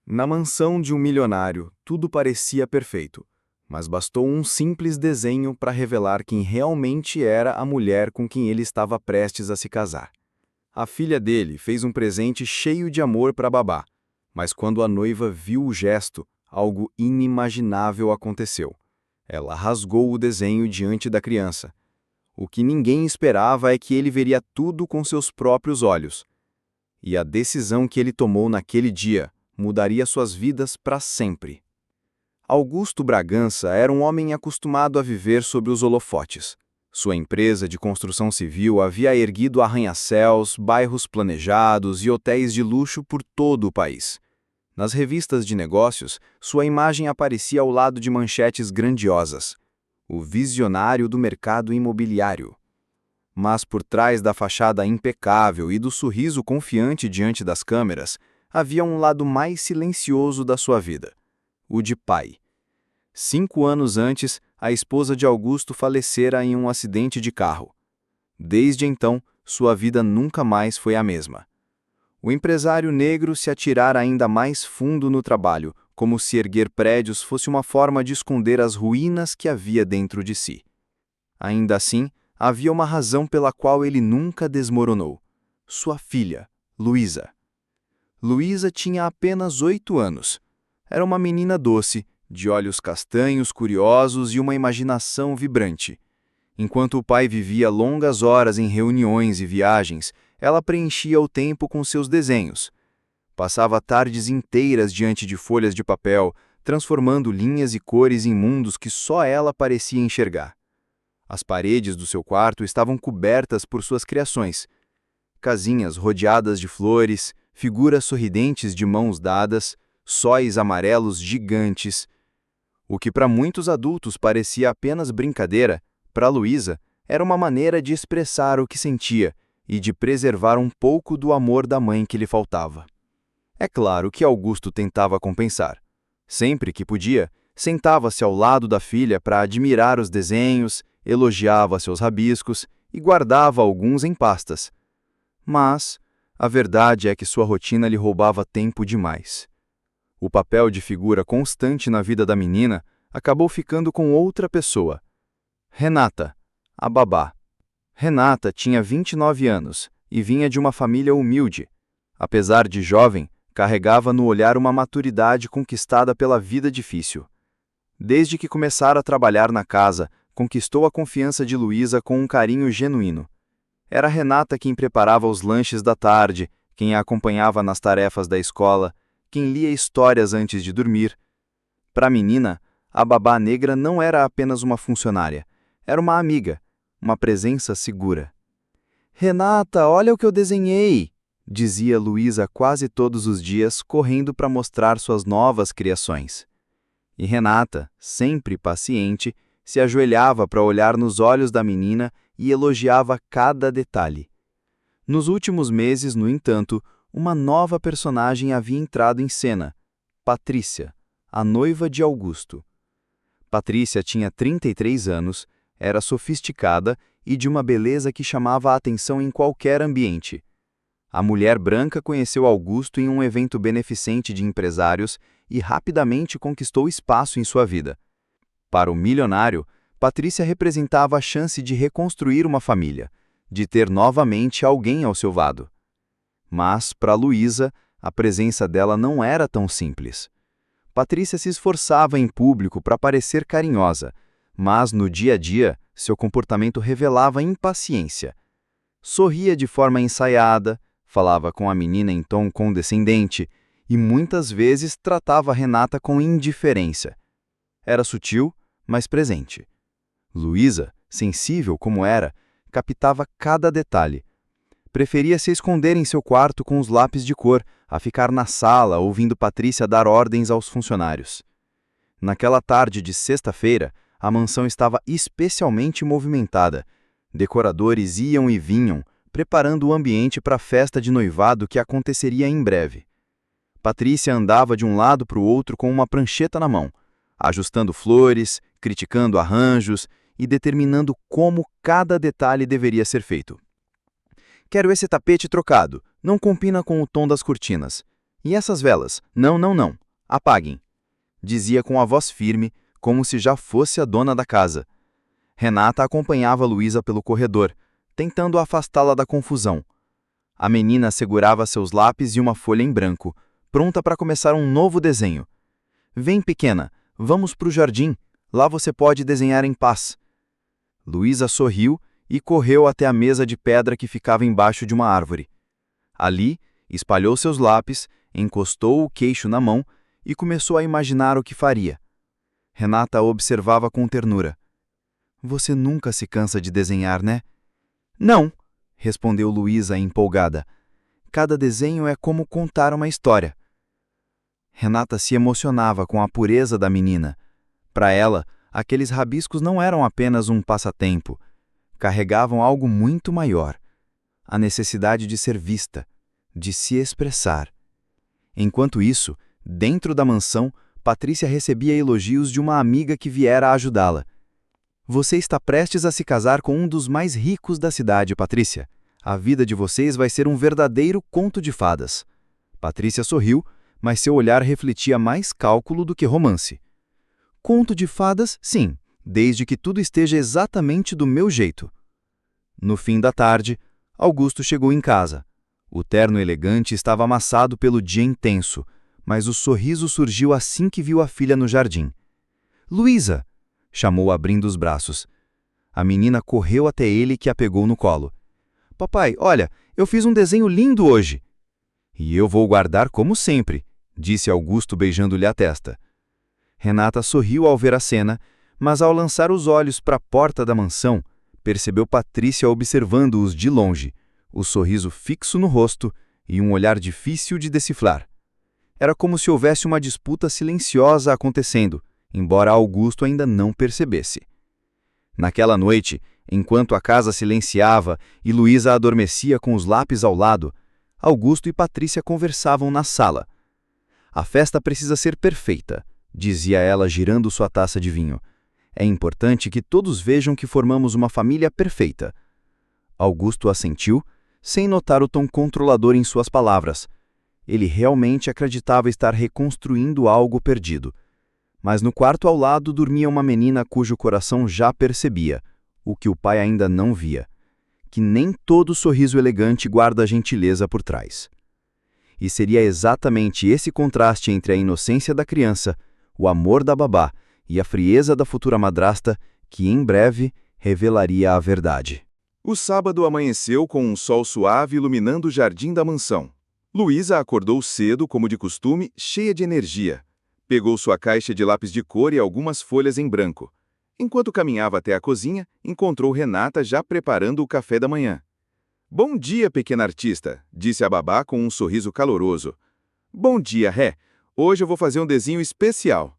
Na mansão de um milionário, tudo parecia perfeito, mas bastou um simples desenho para revelar quem realmente era a mulher com quem ele estava prestes a se casar. A filha dele fez um presente cheio de amor para Babá, mas quando a noiva viu o gesto, algo inimaginável aconteceu. Ela rasgou o desenho diante da criança. O que ninguém esperava é que ele veria tudo com seus próprios olhos. E a decisão que ele tomou naquele dia mudaria suas vidas para sempre. Augusto Bragança era um homem acostumado a viver sob os holofotes. Sua empresa de construção civil havia erguido arranha-céus, bairros planejados e hotéis de luxo por todo o país. Nas revistas de negócios, sua imagem aparecia ao lado de manchetes grandiosas. O visionário do mercado imobiliário. Mas por trás da fachada impecável e do sorriso confiante diante das câmeras, havia um lado mais silencioso da sua vida, o de pai. 5 anos antes, a esposa de Augusto falecera em um acidente de carro. Desde então, sua vida nunca mais foi a mesma. O empresário negro se atirara ainda mais fundo no trabalho, como se erguer prédios fosse uma forma de esconder as ruínas que havia dentro de si. Ainda assim, havia uma razão pela qual ele nunca desmoronou. Sua filha, Luísa. Luísa tinha apenas 8 anos. Era uma menina doce, de olhos castanhos curiosos e uma imaginação vibrante. Enquanto o pai vivia longas horas em reuniões e viagens, ela preenchia o tempo com seus desenhos. Passava tardes inteiras diante de folhas de papel, transformando linhas e cores em mundos que só ela parecia enxergar. As paredes do seu quarto estavam cobertas por suas criações. Casinhas rodeadas de flores, figuras sorridentes de mãos dadas, sóis amarelos gigantes. O que para muitos adultos parecia apenas brincadeira, para Luísa era uma maneira de expressar o que sentia e de preservar um pouco do amor da mãe que lhe faltava. É claro que Augusto tentava compensar. Sempre que podia, sentava-se ao lado da filha para admirar os desenhos, elogiava seus rabiscos e guardava alguns em pastas. Mas a verdade é que sua rotina lhe roubava tempo demais. O papel de figura constante na vida da menina acabou ficando com outra pessoa. Renata, a babá. Renata tinha 29 anos e vinha de uma família humilde. Apesar de jovem, carregava no olhar uma maturidade conquistada pela vida difícil. Desde que começara a trabalhar na casa, conquistou a confiança de Luísa com um carinho genuíno. Era Renata quem preparava os lanches da tarde, quem a acompanhava nas tarefas da escola, quem lia histórias antes de dormir. Para a menina, a babá negra não era apenas uma funcionária, era uma amiga, uma presença segura. «Renata, olha o que eu desenhei!» dizia Luísa quase todos os dias, correndo para mostrar suas novas criações. E Renata, sempre paciente, se ajoelhava para olhar nos olhos da menina e elogiava cada detalhe. Nos últimos meses, no entanto, uma nova personagem havia entrado em cena, Patrícia, a noiva de Augusto. Patrícia tinha 33 anos, era sofisticada e de uma beleza que chamava a atenção em qualquer ambiente. A mulher branca conheceu Augusto em um evento beneficente de empresários e rapidamente conquistou espaço em sua vida. Para o milionário, Patrícia representava a chance de reconstruir uma família, de ter novamente alguém ao seu lado. Mas, para Luísa, a presença dela não era tão simples. Patrícia se esforçava em público para parecer carinhosa, mas no dia a dia, seu comportamento revelava impaciência. Sorria de forma ensaiada, falava com a menina em tom condescendente e muitas vezes tratava Renata com indiferença. Era sutil, mas presente. Luísa, sensível como era, captava cada detalhe. Preferia se esconder em seu quarto com os lápis de cor, a ficar na sala ouvindo Patrícia dar ordens aos funcionários. Naquela tarde de sexta-feira, a mansão estava especialmente movimentada. Decoradores iam e vinham, preparando o ambiente para a festa de noivado que aconteceria em breve. Patrícia andava de um lado para o outro com uma prancheta na mão, ajustando flores, criticando arranjos e determinando como cada detalhe deveria ser feito. «Quero esse tapete trocado, não combina com o tom das cortinas. E essas velas? Não, não, não. Apaguem. Dizia com a voz firme, como se já fosse a dona da casa. Renata acompanhava Luísa pelo corredor, tentando afastá-la da confusão. A menina segurava seus lápis e uma folha em branco, pronta para começar um novo desenho. Vem, pequena, vamos para o jardim. Lá você pode desenhar em paz. Luísa sorriu e correu até a mesa de pedra que ficava embaixo de uma árvore. Ali, espalhou seus lápis, encostou o queixo na mão e começou a imaginar o que faria. Renata a observava com ternura. Você nunca se cansa de desenhar, né? Não, respondeu Luísa empolgada. Cada desenho é como contar uma história. Renata se emocionava com a pureza da menina. Para ela, aqueles rabiscos não eram apenas um passatempo. Carregavam algo muito maior. A necessidade de ser vista, de se expressar. Enquanto isso, dentro da mansão, Patrícia recebia elogios de uma amiga que viera ajudá-la. Você está prestes a se casar com um dos mais ricos da cidade, Patrícia. A vida de vocês vai ser um verdadeiro conto de fadas. Patrícia sorriu, mas seu olhar refletia mais cálculo do que romance. Conto de fadas, sim, desde que tudo esteja exatamente do meu jeito. No fim da tarde, Augusto chegou em casa. O terno elegante estava amassado pelo dia intenso, mas o sorriso surgiu assim que viu a filha no jardim. Luísa! Chamou abrindo os braços. A menina correu até ele que a pegou no colo. Papai, olha, eu fiz um desenho lindo hoje. E eu vou guardar como sempre, disse Augusto beijando-lhe a testa. Renata sorriu ao ver a cena, mas ao lançar os olhos para a porta da mansão, percebeu Patrícia observando-os de longe, o sorriso fixo no rosto e um olhar difícil de decifrar. Era como se houvesse uma disputa silenciosa acontecendo, embora Augusto ainda não percebesse. Naquela noite, enquanto a casa silenciava e Luísa adormecia com os lápis ao lado, Augusto e Patrícia conversavam na sala. A festa precisa ser perfeita, dizia ela girando sua taça de vinho. É importante que todos vejam que formamos uma família perfeita. Augusto assentiu, sem notar o tom controlador em suas palavras. Ele realmente acreditava estar reconstruindo algo perdido. Mas no quarto ao lado dormia uma menina cujo coração já percebia, o que o pai ainda não via, que nem todo sorriso elegante guarda a gentileza por trás. E seria exatamente esse contraste entre a inocência da criança, o amor da babá e a frieza da futura madrasta que, em breve, revelaria a verdade. O sábado amanheceu com um sol suave iluminando o jardim da mansão. Luísa acordou cedo, como de costume, cheia de energia. Pegou sua caixa de lápis de cor e algumas folhas em branco. Enquanto caminhava até a cozinha, encontrou Renata já preparando o café da manhã. Bom dia, pequena artista, disse a babá com um sorriso caloroso. Bom dia, Ré. Hoje eu vou fazer um desenho especial.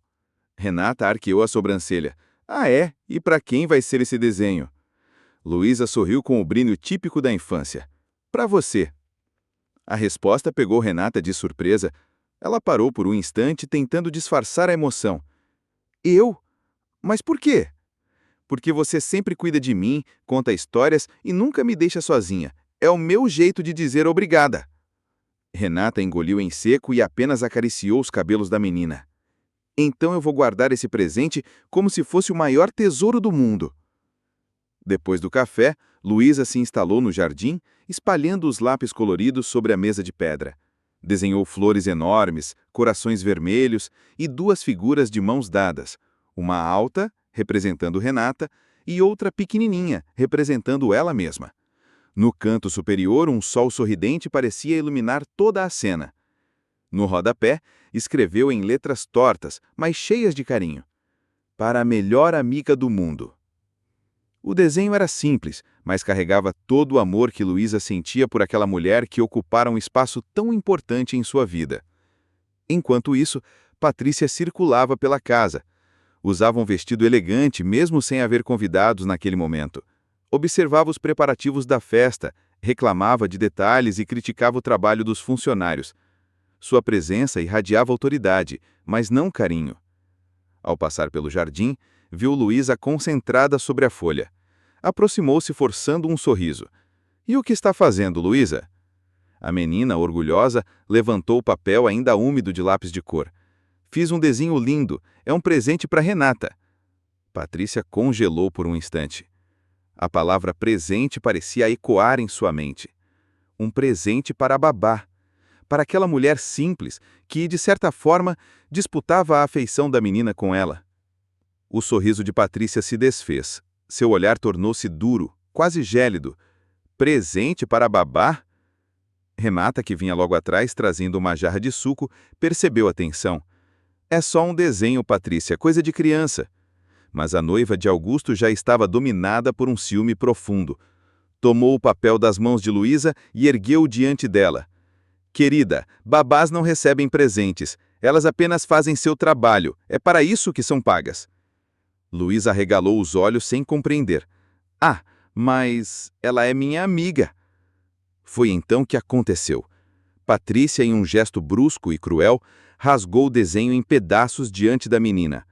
Renata arqueou a sobrancelha. Ah, é? E para quem vai ser esse desenho? Luísa sorriu com o brilho típico da infância. Para você. A resposta pegou Renata de surpresa. Ela parou por um instante tentando disfarçar a emoção. Eu? Mas por quê? Porque você sempre cuida de mim, conta histórias e nunca me deixa sozinha. É o meu jeito de dizer obrigada. Renata engoliu em seco e apenas acariciou os cabelos da menina. Então eu vou guardar esse presente como se fosse o maior tesouro do mundo. Depois do café, Luísa se instalou no jardim, espalhando os lápis coloridos sobre a mesa de pedra. Desenhou flores enormes, corações vermelhos e duas figuras de mãos dadas, uma alta, representando Renata, e outra pequenininha, representando ela mesma. No canto superior, um sol sorridente parecia iluminar toda a cena. No rodapé, escreveu em letras tortas, mas cheias de carinho. Para a melhor amiga do mundo. O desenho era simples, mas carregava todo o amor que Luísa sentia por aquela mulher que ocupara um espaço tão importante em sua vida. Enquanto isso, Patrícia circulava pela casa. Usava um vestido elegante, mesmo sem haver convidados naquele momento. Observava os preparativos da festa, reclamava de detalhes e criticava o trabalho dos funcionários. Sua presença irradiava autoridade, mas não carinho. Ao passar pelo jardim, viu Luísa concentrada sobre a folha. Aproximou-se forçando um sorriso. E o que está fazendo, Luísa? A menina, orgulhosa, levantou o papel ainda úmido de lápis de cor. Fiz um desenho lindo. É um presente para Renata. Patrícia congelou por um instante. A palavra presente parecia ecoar em sua mente. Um presente para a babá. Para aquela mulher simples que, de certa forma, disputava a afeição da menina com ela. O sorriso de Patrícia se desfez. Seu olhar tornou-se duro, quase gélido. Presente para a babá? Renata, que vinha logo atrás trazendo uma jarra de suco, percebeu a tensão. É só um desenho, Patrícia, coisa de criança. Mas a noiva de Augusto já estava dominada por um ciúme profundo. Tomou o papel das mãos de Luísa e ergueu-o diante dela. Querida, babás não recebem presentes. Elas apenas fazem seu trabalho. É para isso que são pagas. Luísa arregalou os olhos sem compreender. Ah, mas ela é minha amiga. Foi então que aconteceu. Patrícia, em um gesto brusco e cruel, rasgou o desenho em pedaços diante da menina.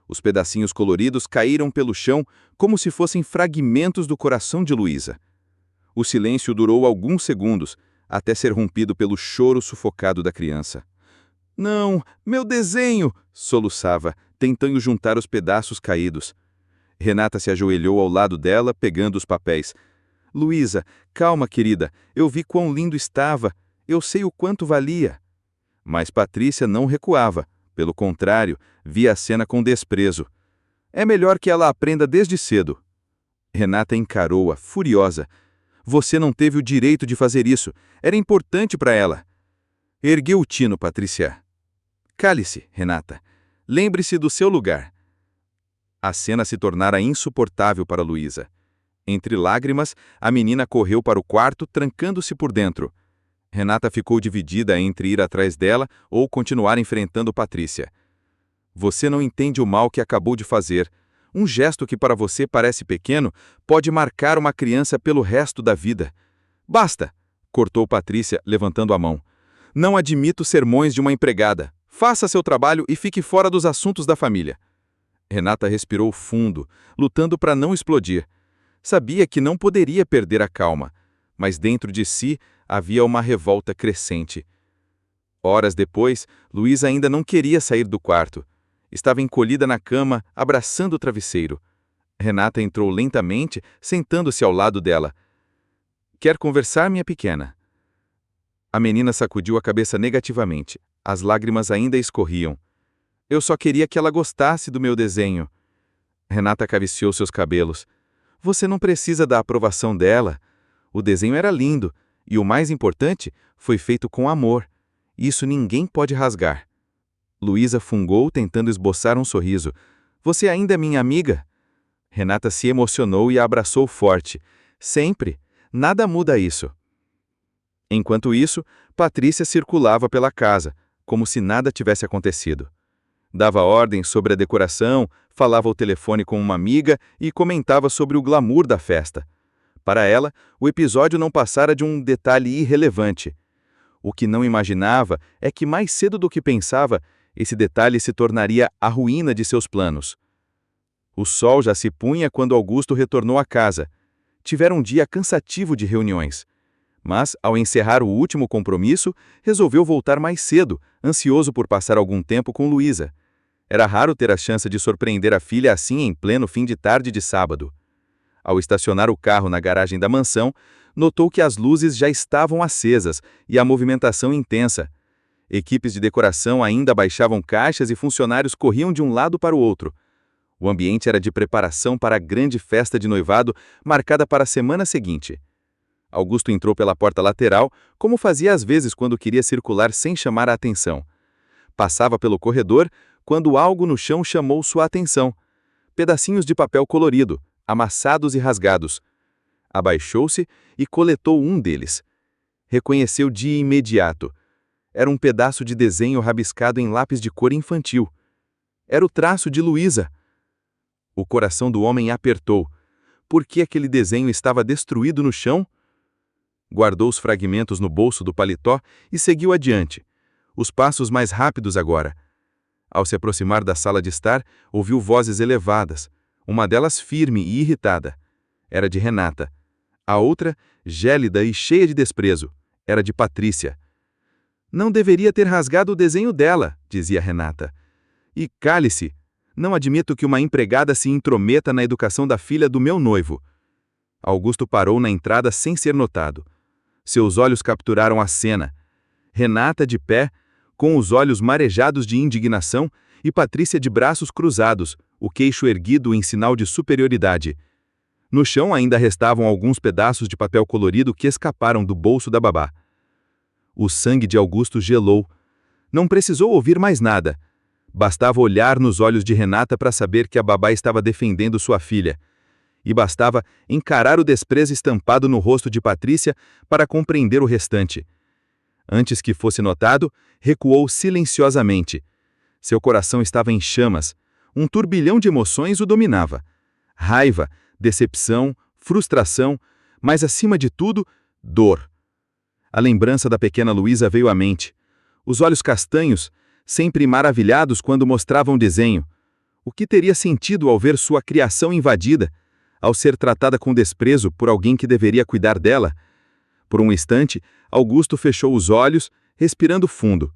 Os pedacinhos coloridos caíram pelo chão como se fossem fragmentos do coração de Luísa. O silêncio durou alguns segundos, até ser rompido pelo choro sufocado da criança. Não, meu desenho! Soluçava, tentando juntar os pedaços caídos. Renata se ajoelhou ao lado dela, pegando os papéis. Luísa, calma, querida, eu vi quão lindo estava, eu sei o quanto valia. Mas Patrícia não recuava, pelo contrário, via a cena com desprezo. É melhor que ela aprenda desde cedo. Renata encarou-a, furiosa. Você não teve o direito de fazer isso, era importante para ela. Ergueu o tino, Patrícia. Cale-se, Renata. Lembre-se do seu lugar. A cena se tornara insuportável para Luísa. Entre lágrimas, a menina correu para o quarto, trancando-se por dentro. Renata ficou dividida entre ir atrás dela ou continuar enfrentando Patrícia. Você não entende o mal que acabou de fazer. Um gesto que para você parece pequeno pode marcar uma criança pelo resto da vida. Basta! Cortou Patrícia, levantando a mão. Não admito sermões de uma empregada. Faça seu trabalho e fique fora dos assuntos da família. Renata respirou fundo, lutando para não explodir. Sabia que não poderia perder a calma, mas dentro de si havia uma revolta crescente. Horas depois, Luísa ainda não queria sair do quarto. Estava encolhida na cama, abraçando o travesseiro. Renata entrou lentamente, sentando-se ao lado dela. Quer conversar, minha pequena? A menina sacudiu a cabeça negativamente. As lágrimas ainda escorriam. Eu só queria que ela gostasse do meu desenho. Renata acariciou seus cabelos. Você não precisa da aprovação dela. O desenho era lindo, e o mais importante, foi feito com amor. Isso ninguém pode rasgar. Luísa fungou, tentando esboçar um sorriso. Você ainda é minha amiga? Renata se emocionou e a abraçou forte. Sempre. Nada muda isso. Enquanto isso, Patrícia circulava pela casa, como se nada tivesse acontecido. Dava ordens sobre a decoração, falava ao telefone com uma amiga e comentava sobre o glamour da festa. Para ela, o episódio não passara de um detalhe irrelevante. O que não imaginava é que, mais cedo do que pensava, esse detalhe se tornaria a ruína de seus planos. O sol já se punha quando Augusto retornou à casa. Tiveram um dia cansativo de reuniões. Mas, ao encerrar o último compromisso, resolveu voltar mais cedo, ansioso por passar algum tempo com Luísa. Era raro ter a chance de surpreender a filha assim em pleno fim de tarde de sábado. Ao estacionar o carro na garagem da mansão, notou que as luzes já estavam acesas e a movimentação intensa. Equipes de decoração ainda baixavam caixas e funcionários corriam de um lado para o outro. O ambiente era de preparação para a grande festa de noivado marcada para a semana seguinte. Augusto entrou pela porta lateral, como fazia às vezes quando queria circular sem chamar a atenção. Passava pelo corredor, quando algo no chão chamou sua atenção. Pedacinhos de papel colorido, amassados e rasgados. Abaixou-se e coletou um deles. Reconheceu de imediato. Era um pedaço de desenho rabiscado em lápis de cor infantil. Era o traço de Luísa. O coração do homem apertou. Por que aquele desenho estava destruído no chão? Guardou os fragmentos no bolso do paletó e seguiu adiante. Os passos mais rápidos agora. Ao se aproximar da sala de estar, ouviu vozes elevadas. Uma delas firme e irritada. Era de Renata. A outra, gélida e cheia de desprezo. era de Patrícia. Não deveria ter rasgado o desenho dela, dizia Renata. E cale-se, não admito que uma empregada se intrometa na educação da filha do meu noivo. Augusto parou na entrada sem ser notado. Seus olhos capturaram a cena. Renata de pé, com os olhos marejados de indignação, e Patrícia de braços cruzados, o queixo erguido em sinal de superioridade. No chão ainda restavam alguns pedaços de papel colorido que escaparam do bolso da babá. O sangue de Augusto gelou. Não precisou ouvir mais nada. Bastava olhar nos olhos de Renata para saber que a babá estava defendendo sua filha. E bastava encarar o desprezo estampado no rosto de Patrícia para compreender o restante. Antes que fosse notado, recuou silenciosamente. Seu coração estava em chamas. Um turbilhão de emoções o dominava. Raiva, decepção, frustração, mas acima de tudo, dor. A lembrança da pequena Luísa veio à mente. Os olhos castanhos, sempre maravilhados quando mostravam o desenho. O que teria sentido ao ver sua criação invadida, ao ser tratada com desprezo por alguém que deveria cuidar dela? Por um instante, Augusto fechou os olhos, respirando fundo.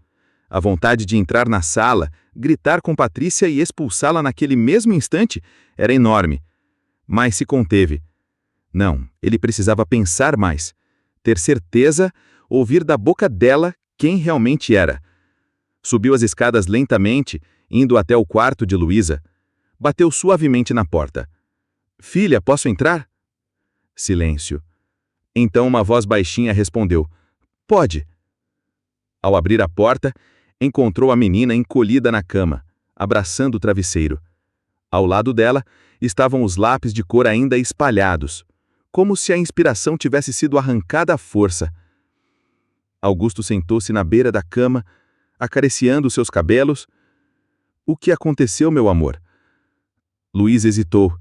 A vontade de entrar na sala, gritar com Patrícia e expulsá-la naquele mesmo instante era enorme. Mas se conteve. Não, ele precisava pensar mais. Ter certeza, ouvir da boca dela quem realmente era. Subiu as escadas lentamente, indo até o quarto de Luísa. Bateu suavemente na porta. Filha, posso entrar? Silêncio. Então uma voz baixinha respondeu. Pode. Ao abrir a porta, encontrou a menina encolhida na cama, abraçando o travesseiro. Ao lado dela, estavam os lápis de cor ainda espalhados, como se a inspiração tivesse sido arrancada à força. Augusto sentou-se na beira da cama, acariciando seus cabelos. O que aconteceu, meu amor? Luísa hesitou.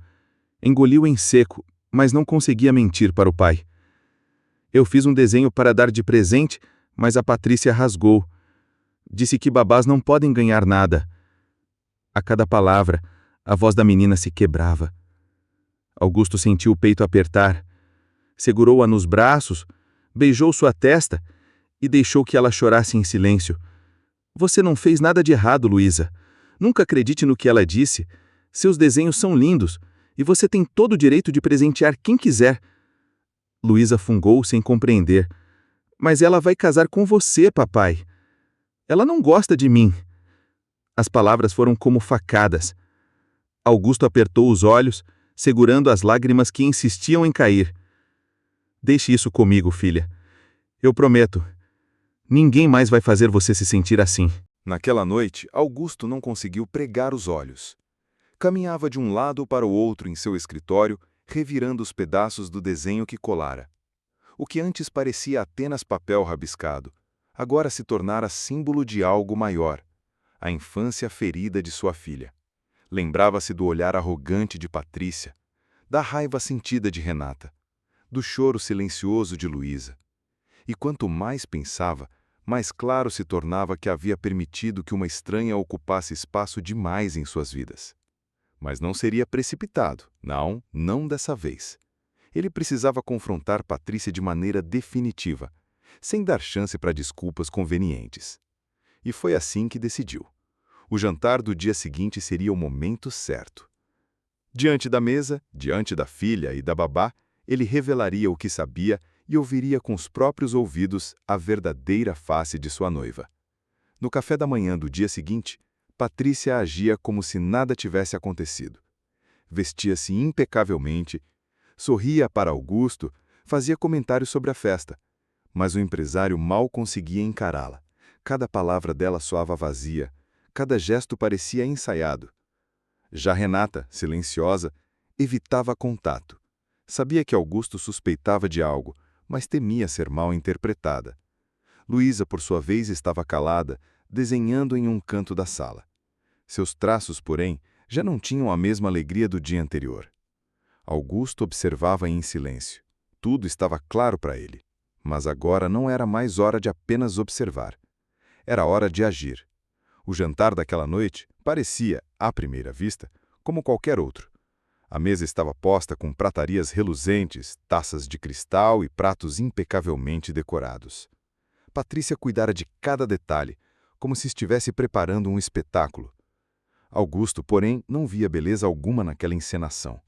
Engoliu em seco, mas não conseguia mentir para o pai. Eu fiz um desenho para dar de presente, mas a Patrícia rasgou. Disse que babás não podem ganhar nada. A cada palavra, a voz da menina se quebrava. Augusto sentiu o peito apertar. Segurou-a nos braços, beijou sua testa e deixou que ela chorasse em silêncio. Você não fez nada de errado, Luísa. Nunca acredite no que ela disse. Seus desenhos são lindos e você tem todo o direito de presentear quem quiser. Luísa fungou sem compreender. Mas ela vai casar com você, papai. Ela não gosta de mim. As palavras foram como facadas. Augusto apertou os olhos, segurando as lágrimas que insistiam em cair. Deixe isso comigo, filha. Eu prometo. Ninguém mais vai fazer você se sentir assim. Naquela noite, Augusto não conseguiu pregar os olhos. Caminhava de um lado para o outro em seu escritório, revirando os pedaços do desenho que colara. O que antes parecia apenas papel rabiscado, agora se tornara símbolo de algo maior, a infância ferida de sua filha. Lembrava-se do olhar arrogante de Patrícia, da raiva sentida de Renata, do choro silencioso de Luísa. E quanto mais pensava, mais claro se tornava que havia permitido que uma estranha ocupasse espaço demais em suas vidas. Mas não seria precipitado, não dessa vez. Ele precisava confrontar Patrícia de maneira definitiva, sem dar chance para desculpas convenientes. E foi assim que decidiu. O jantar do dia seguinte seria o momento certo. Diante da mesa, diante da filha e da babá, ele revelaria o que sabia e ouviria com os próprios ouvidos a verdadeira face de sua noiva. No café da manhã do dia seguinte, Patrícia agia como se nada tivesse acontecido. Vestia-se impecavelmente, sorria para Augusto, fazia comentários sobre a festa, mas o empresário mal conseguia encará-la. Cada palavra dela soava vazia, cada gesto parecia ensaiado. Já Renata, silenciosa, evitava contato. Sabia que Augusto suspeitava de algo, mas temia ser mal interpretada. Luísa, por sua vez, estava calada, desenhando em um canto da sala. Seus traços, porém, já não tinham a mesma alegria do dia anterior. Augusto observava em silêncio. Tudo estava claro para ele, mas agora não era mais hora de apenas observar. Era hora de agir. O jantar daquela noite parecia, à primeira vista, como qualquer outro. A mesa estava posta com pratarias reluzentes, taças de cristal e pratos impecavelmente decorados. Patrícia cuidara de cada detalhe, como se estivesse preparando um espetáculo. Augusto, porém, não via beleza alguma naquela encenação.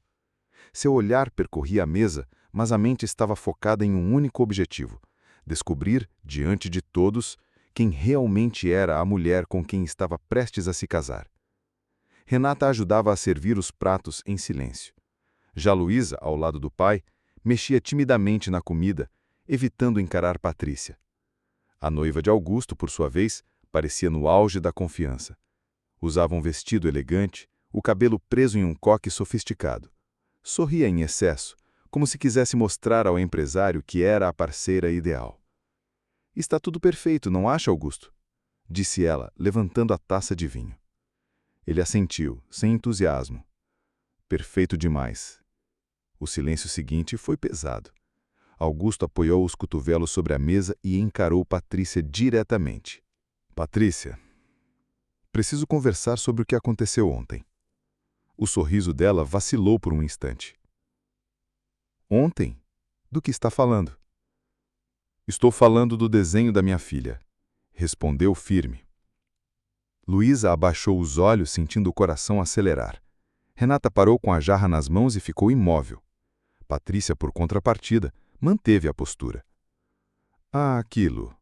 Seu olhar percorria a mesa, mas a mente estava focada em um único objetivo: descobrir, diante de todos, quem realmente era a mulher com quem estava prestes a se casar. Renata ajudava a servir os pratos em silêncio. Já Luísa, ao lado do pai, mexia timidamente na comida, evitando encarar Patrícia. A noiva de Augusto, por sua vez, parecia no auge da confiança. Usava um vestido elegante, o cabelo preso em um coque sofisticado. Sorria em excesso, como se quisesse mostrar ao empresário que era a parceira ideal. "Está tudo perfeito, não acha, Augusto?" disse ela, levantando a taça de vinho. Ele assentiu, sem entusiasmo. "Perfeito demais." O silêncio seguinte foi pesado. Augusto apoiou os cotovelos sobre a mesa e encarou Patrícia diretamente. "Patrícia, preciso conversar sobre o que aconteceu ontem." O sorriso dela vacilou por um instante. "Ontem? Do que está falando?" "Estou falando do desenho da minha filha", respondeu firme. Luísa abaixou os olhos, sentindo o coração acelerar. Renata parou com a jarra nas mãos e ficou imóvel. Patrícia, por contrapartida, manteve a postura. "Ah, aquilo.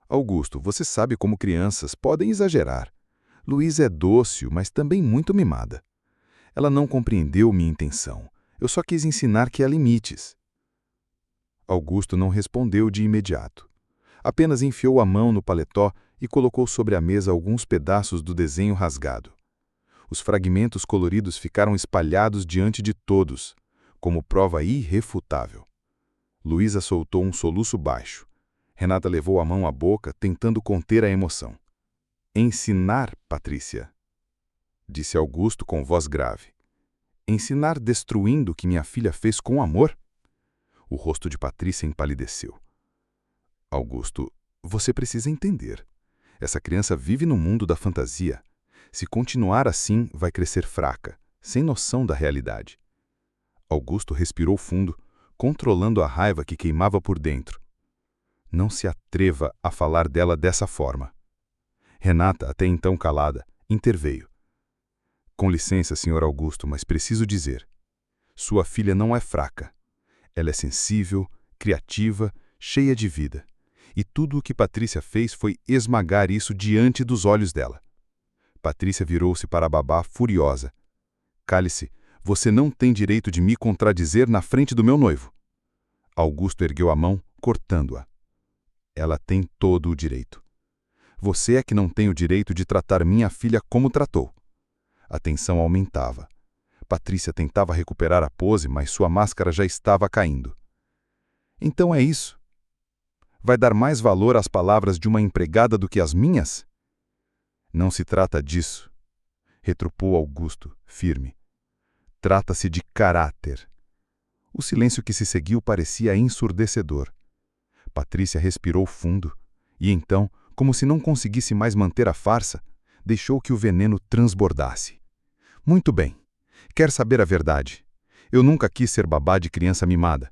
Augusto, você sabe como crianças podem exagerar. Luísa é dócil, mas também muito mimada. Ela não compreendeu minha intenção. Eu só quis ensinar que há limites." Augusto não respondeu de imediato. Apenas enfiou a mão no paletó e colocou sobre a mesa alguns pedaços do desenho rasgado. Os fragmentos coloridos ficaram espalhados diante de todos, como prova irrefutável. Luísa soltou um soluço baixo. Renata levou a mão à boca, tentando conter a emoção. "Ensinar, Patrícia?" disse Augusto com voz grave. "Ensinar destruindo o que minha filha fez com amor?" O rosto de Patrícia empalideceu. "Augusto, você precisa entender. Essa criança vive no mundo da fantasia. Se continuar assim, vai crescer fraca, sem noção da realidade." Augusto respirou fundo, controlando a raiva que queimava por dentro. "Não se atreva a falar dela dessa forma." Renata, até então calada, interveio. "Com licença, Sr. Augusto, mas preciso dizer. Sua filha não é fraca. Ela é sensível, criativa, cheia de vida. E tudo o que Patrícia fez foi esmagar isso diante dos olhos dela." Patrícia virou-se para a babá furiosa. "Cale-se, você não tem direito de me contradizer na frente do meu noivo." Augusto ergueu a mão, cortando-a. "Ela tem todo o direito. Você é que não tem o direito de tratar minha filha como tratou." A tensão aumentava. Patrícia tentava recuperar a pose, mas sua máscara já estava caindo. "Então é isso? Vai dar mais valor às palavras de uma empregada do que às minhas?" "Não se trata disso", retrucou Augusto, firme. "Trata-se de caráter." O silêncio que se seguiu parecia ensurdecedor. Patrícia respirou fundo e então, como se não conseguisse mais manter a farsa, deixou que o veneno transbordasse. "Muito bem. Quer saber a verdade? Eu nunca quis ser babá de criança mimada.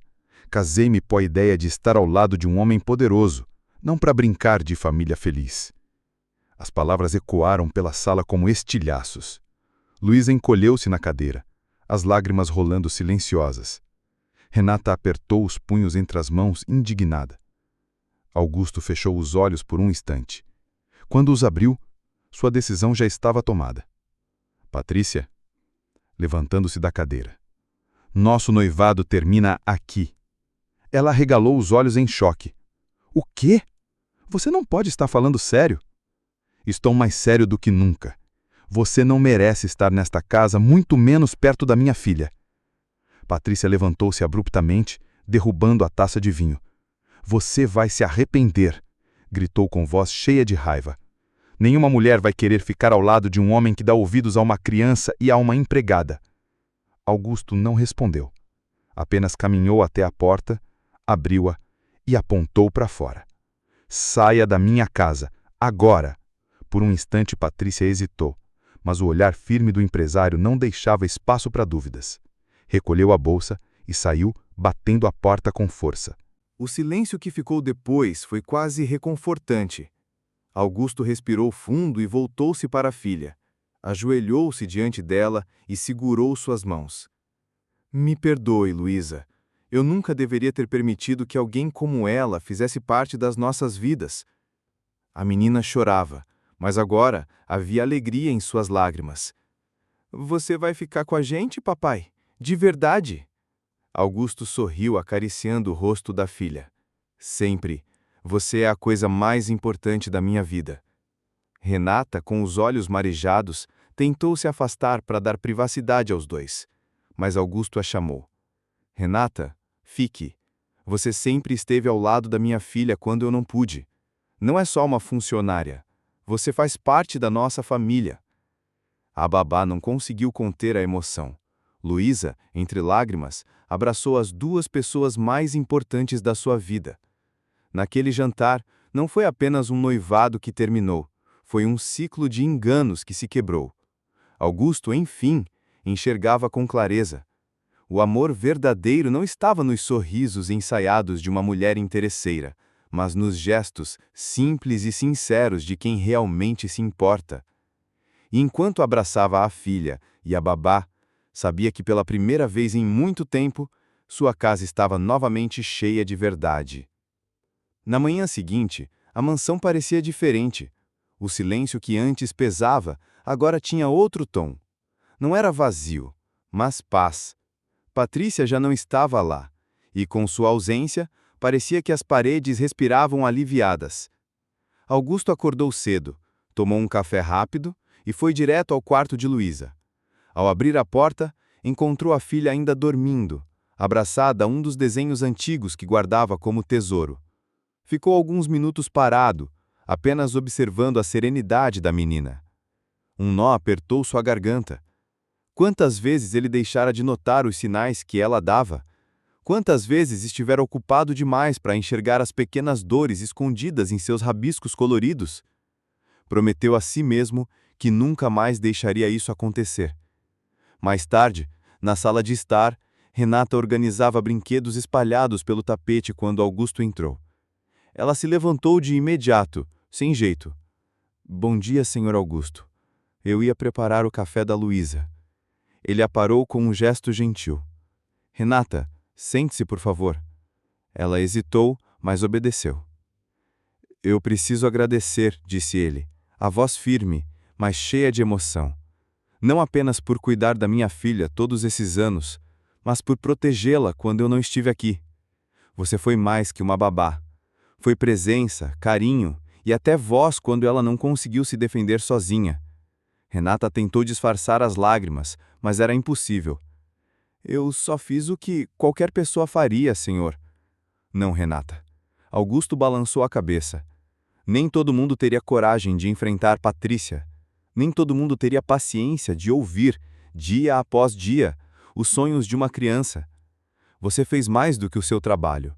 Casei-me com a ideia de estar ao lado de um homem poderoso, não para brincar de família feliz." As palavras ecoaram pela sala como estilhaços. Luísa encolheu-se na cadeira, as lágrimas rolando silenciosas. Renata apertou os punhos entre as mãos, indignada. Augusto fechou os olhos por um instante. Quando os abriu, sua decisão já estava tomada. "Patrícia?" levantando-se da cadeira. "Nosso noivado termina aqui." Ela arregalou os olhos em choque. "O quê? Você não pode estar falando sério." "Estou mais sério do que nunca. Você não merece estar nesta casa, muito menos perto da minha filha." Patrícia levantou-se abruptamente, derrubando a taça de vinho. "Você vai se arrepender", gritou com voz cheia de raiva. "Nenhuma mulher vai querer ficar ao lado de um homem que dá ouvidos a uma criança e a uma empregada." Augusto não respondeu. Apenas caminhou até a porta, abriu-a e apontou para fora. "Saia da minha casa, agora!" Por um instante Patrícia hesitou, mas o olhar firme do empresário não deixava espaço para dúvidas. Recolheu a bolsa e saiu, batendo a porta com força. O silêncio que ficou depois foi quase reconfortante. Augusto respirou fundo e voltou-se para a filha. Ajoelhou-se diante dela e segurou suas mãos. Me perdoe, Luísa. Eu nunca deveria ter permitido que alguém como ela fizesse parte das nossas vidas. A menina chorava, mas agora havia alegria em suas lágrimas. Você vai ficar com a gente, papai? De verdade? Augusto sorriu acariciando o rosto da filha. Sempre. Você é a coisa mais importante da minha vida. Renata, com os olhos marejados, tentou se afastar para dar privacidade aos dois. Mas Augusto a chamou. Renata, fique. Você sempre esteve ao lado da minha filha quando eu não pude. Não é só uma funcionária. Você faz parte da nossa família. A babá não conseguiu conter a emoção. Luísa, entre lágrimas, abraçou as duas pessoas mais importantes da sua vida. Naquele jantar, não foi apenas um noivado que terminou, foi um ciclo de enganos que se quebrou. Augusto, enfim, enxergava com clareza. O amor verdadeiro não estava nos sorrisos ensaiados de uma mulher interesseira, mas nos gestos simples e sinceros de quem realmente se importa. E enquanto abraçava a filha e a babá, sabia que pela primeira vez em muito tempo, sua casa estava novamente cheia de verdade. Na manhã seguinte, a mansão parecia diferente. O silêncio que antes pesava, agora tinha outro tom. Não era vazio, mas paz. Patrícia já não estava lá, e com sua ausência, parecia que as paredes respiravam aliviadas. Augusto acordou cedo, tomou um café rápido e foi direto ao quarto de Luísa. Ao abrir a porta, encontrou a filha ainda dormindo, abraçada a um dos desenhos antigos que guardava como tesouro. Ficou alguns minutos parado, apenas observando a serenidade da menina. Um nó apertou sua garganta. Quantas vezes ele deixara de notar os sinais que ela dava? Quantas vezes estivera ocupado demais para enxergar as pequenas dores escondidas em seus rabiscos coloridos? Prometeu a si mesmo que nunca mais deixaria isso acontecer. Mais tarde, na sala de estar, Renata organizava brinquedos espalhados pelo tapete quando Augusto entrou. Ela se levantou de imediato, sem jeito. Bom dia, senhor Augusto. Eu ia preparar o café da Luísa. Ele a parou com um gesto gentil. Renata, sente-se, por favor. Ela hesitou, mas obedeceu. Eu preciso agradecer, disse ele, a voz firme, mas cheia de emoção. Não apenas por cuidar da minha filha todos esses anos, mas por protegê-la quando eu não estive aqui. Você foi mais que uma babá. Foi presença, carinho e até voz quando ela não conseguiu se defender sozinha. Renata tentou disfarçar as lágrimas, mas era impossível. Eu só fiz o que qualquer pessoa faria, senhor. Não, Renata. Augusto balançou a cabeça. Nem todo mundo teria coragem de enfrentar Patrícia. Nem todo mundo teria paciência de ouvir, dia após dia, os sonhos de uma criança. Você fez mais do que o seu trabalho.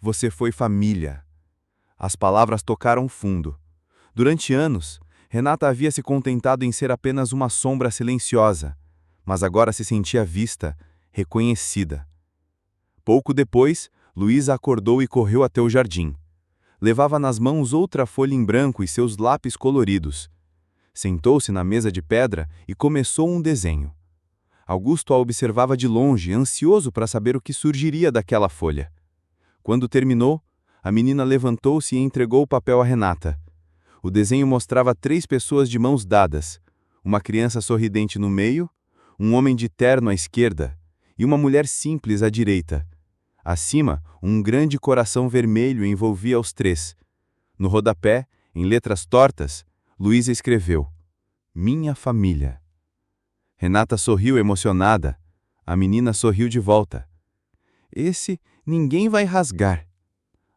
Você foi família. As palavras tocaram fundo. Durante anos, Renata havia se contentado em ser apenas uma sombra silenciosa, mas agora se sentia vista, reconhecida. Pouco depois, Luísa acordou e correu até o jardim. Levava nas mãos outra folha em branco e seus lápis coloridos. Sentou-se na mesa de pedra e começou um desenho. Augusto a observava de longe, ansioso para saber o que surgiria daquela folha. Quando terminou, a menina levantou-se e entregou o papel a Renata. O desenho mostrava 3 pessoas de mãos dadas, uma criança sorridente no meio, um homem de terno à esquerda e uma mulher simples à direita. Acima, um grande coração vermelho envolvia os 3. No rodapé, em letras tortas, Luísa escreveu: Minha família. Renata sorriu emocionada. A menina sorriu de volta. Esse ninguém vai rasgar.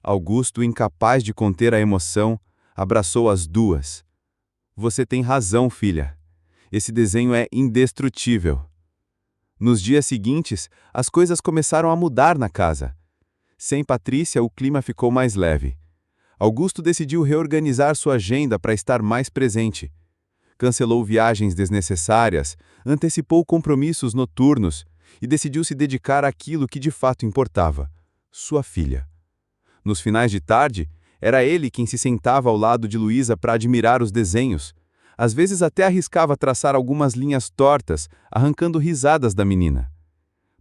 Augusto, incapaz de conter a emoção, abraçou as duas. Você tem razão, filha. Esse desenho é indestrutível. Nos dias seguintes, as coisas começaram a mudar na casa. Sem Patrícia, o clima ficou mais leve. Augusto decidiu reorganizar sua agenda para estar mais presente. Cancelou viagens desnecessárias, antecipou compromissos noturnos e decidiu se dedicar àquilo que de fato importava: sua filha. Nos finais de tarde, era ele quem se sentava ao lado de Luísa para admirar os desenhos. Às vezes até arriscava traçar algumas linhas tortas, arrancando risadas da menina.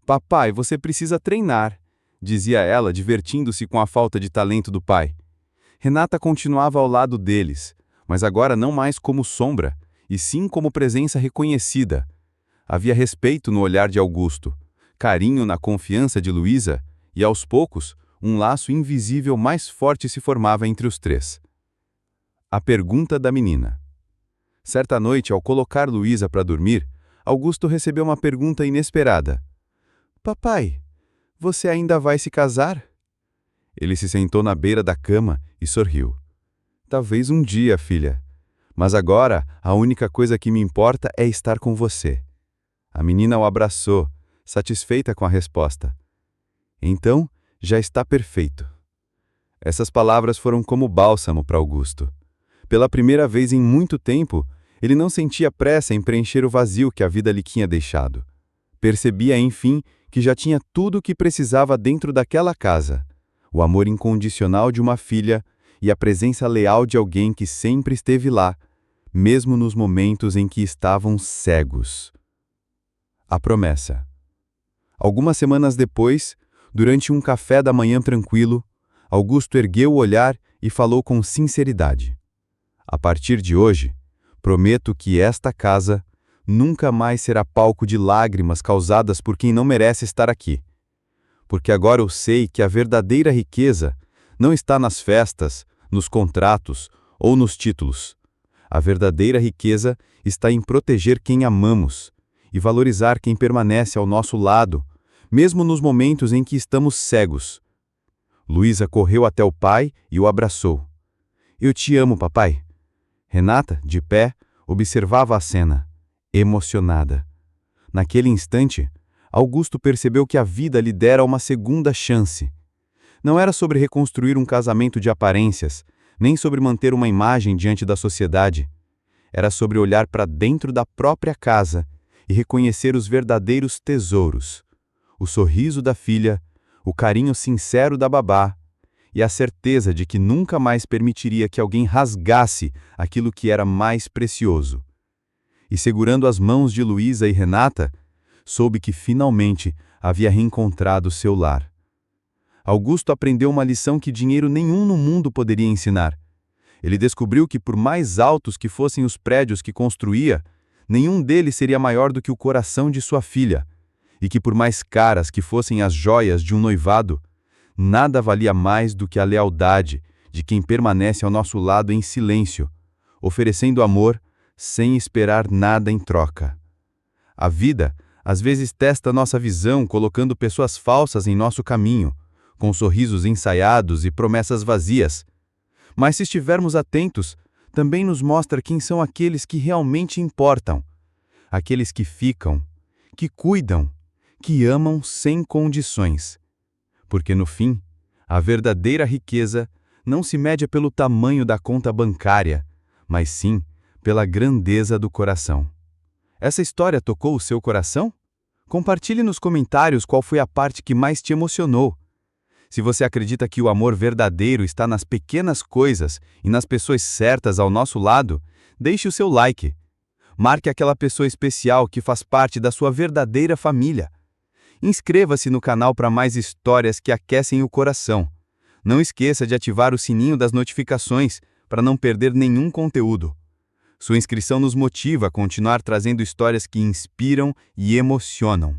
"Papai, você precisa treinar", dizia ela, divertindo-se com a falta de talento do pai. Renata continuava ao lado deles, mas agora não mais como sombra, e sim como presença reconhecida. Havia respeito no olhar de Augusto, carinho na confiança de Luísa, e aos poucos, um laço invisível mais forte se formava entre os três. A pergunta da menina. Certa noite, ao colocar Luísa para dormir, Augusto recebeu uma pergunta inesperada. "Papai, você ainda vai se casar?" Ele se sentou na beira da cama e sorriu. "Talvez um dia, filha. Mas agora, a única coisa que me importa é estar com você." A menina o abraçou, satisfeita com a resposta. "Então, já está perfeito." Essas palavras foram como bálsamo para Augusto. Pela primeira vez em muito tempo, ele não sentia pressa em preencher o vazio que a vida lhe tinha deixado. Percebia, enfim, que já tinha tudo o que precisava dentro daquela casa: o amor incondicional de uma filha e a presença leal de alguém que sempre esteve lá, mesmo nos momentos em que estavam cegos. A promessa. Algumas semanas depois, durante um café da manhã tranquilo, Augusto ergueu o olhar e falou com sinceridade: "A partir de hoje, prometo que esta casa nunca mais será palco de lágrimas causadas por quem não merece estar aqui. Porque agora eu sei que a verdadeira riqueza não está nas festas, nos contratos ou nos títulos. A verdadeira riqueza está em proteger quem amamos e valorizar quem permanece ao nosso lado, mesmo nos momentos em que estamos cegos." Luísa correu até o pai e o abraçou. "Eu te amo, papai." Renata, de pé, observava a cena, emocionada. Naquele instante, Augusto percebeu que a vida lhe dera uma segunda chance. Não era sobre reconstruir um casamento de aparências, nem sobre manter uma imagem diante da sociedade. Era sobre olhar para dentro da própria casa e reconhecer os verdadeiros tesouros: o sorriso da filha, o carinho sincero da babá e a certeza de que nunca mais permitiria que alguém rasgasse aquilo que era mais precioso. E segurando as mãos de Luísa e Renata, soube que finalmente havia reencontrado seu lar. Augusto aprendeu uma lição que dinheiro nenhum no mundo poderia ensinar. Ele descobriu que, por mais altos que fossem os prédios que construía, nenhum deles seria maior do que o coração de sua filha, e que, por mais caras que fossem as joias de um noivado, nada valia mais do que a lealdade de quem permanece ao nosso lado em silêncio, oferecendo amor sem esperar nada em troca. A vida, às vezes, testa nossa visão colocando pessoas falsas em nosso caminho, com sorrisos ensaiados e promessas vazias. Mas se estivermos atentos, também nos mostra quem são aqueles que realmente importam, aqueles que ficam, que cuidam, que amam sem condições. Porque no fim, a verdadeira riqueza não se mede pelo tamanho da conta bancária, mas sim pela grandeza do coração. Essa história tocou o seu coração? Compartilhe nos comentários qual foi a parte que mais te emocionou. Se você acredita que o amor verdadeiro está nas pequenas coisas e nas pessoas certas ao nosso lado, deixe o seu like. Marque aquela pessoa especial que faz parte da sua verdadeira família. Inscreva-se no canal para mais histórias que aquecem o coração. Não esqueça de ativar o sininho das notificações para não perder nenhum conteúdo. Sua inscrição nos motiva a continuar trazendo histórias que inspiram e emocionam.